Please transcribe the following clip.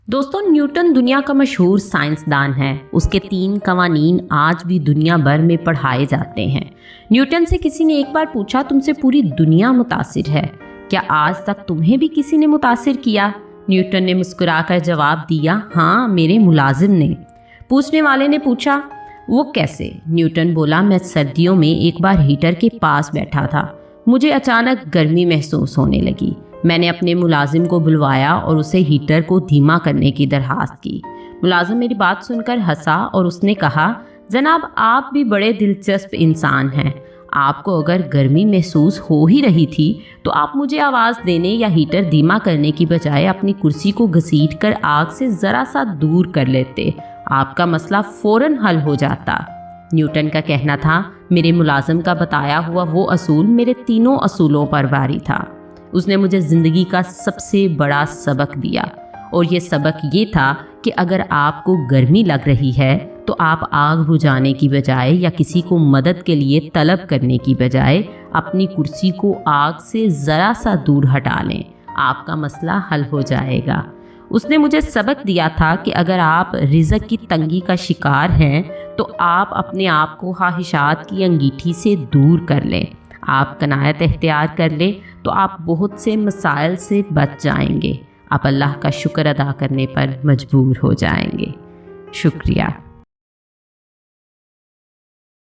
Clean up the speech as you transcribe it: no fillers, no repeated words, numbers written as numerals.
दोस्तों, न्यूटन दुनिया का मशहूर साइंसदान है। उसके 3 कवानीन आज भी दुनिया भर में पढ़ाए जाते हैं। न्यूटन से किसी ने एक बार पूछा, तुमसे पूरी दुनिया मुतासिर है, क्या आज तक तुम्हें भी किसी ने मुतासिर किया? न्यूटन ने मुस्कुराकर जवाब दिया, हाँ, मेरे मुलाजिम ने। पूछने वाले ने पूछा, वो कैसे? न्यूटन बोला, मैं सर्दियों में एक बार हीटर के पास बैठा था। मुझे अचानक गर्मी महसूस होने लगी। मैंने अपने मुलाजिम को बुलवाया और उसे हीटर को धीमा करने की दरखास्त की। मुलाजिम मेरी बात सुनकर हंसा और उसने कहा, जनाब, आप भी बड़े दिलचस्प इंसान हैं। आपको अगर गर्मी महसूस हो ही रही थी तो आप मुझे आवाज़ देने या हीटर धीमा करने की बजाय अपनी कुर्सी को घसीट कर आग से ज़रा सा दूर कर लेते। आपका मसला फ़ौरन हल हो जाता। न्यूटन का कहना था, मेरे मुलाजिम का बताया हुआ वो असूल मेरे तीनों असूलों पर भारी था। उसने मुझे ज़िंदगी का सबसे बड़ा सबक दिया और ये सबक ये था कि अगर आपको गर्मी लग रही है तो आप आग बुझाने की बजाय या किसी को मदद के लिए तलब करने की बजाय अपनी कुर्सी को आग से ज़रा सा दूर हटा लें। आपका मसला हल हो जाएगा। उसने मुझे सबक दिया था कि अगर आप रिज़्क की तंगी का शिकार हैं तो आप अपने आप को ख्वाहिशात की अंगीठी से दूर कर लें। आप कनायत इख्तियार कर लें तो आप बहुत से मसाइल से बच जाएंगे। आप अल्लाह का शुक्र अदा करने पर मजबूर हो जाएंगे। शुक्रिया।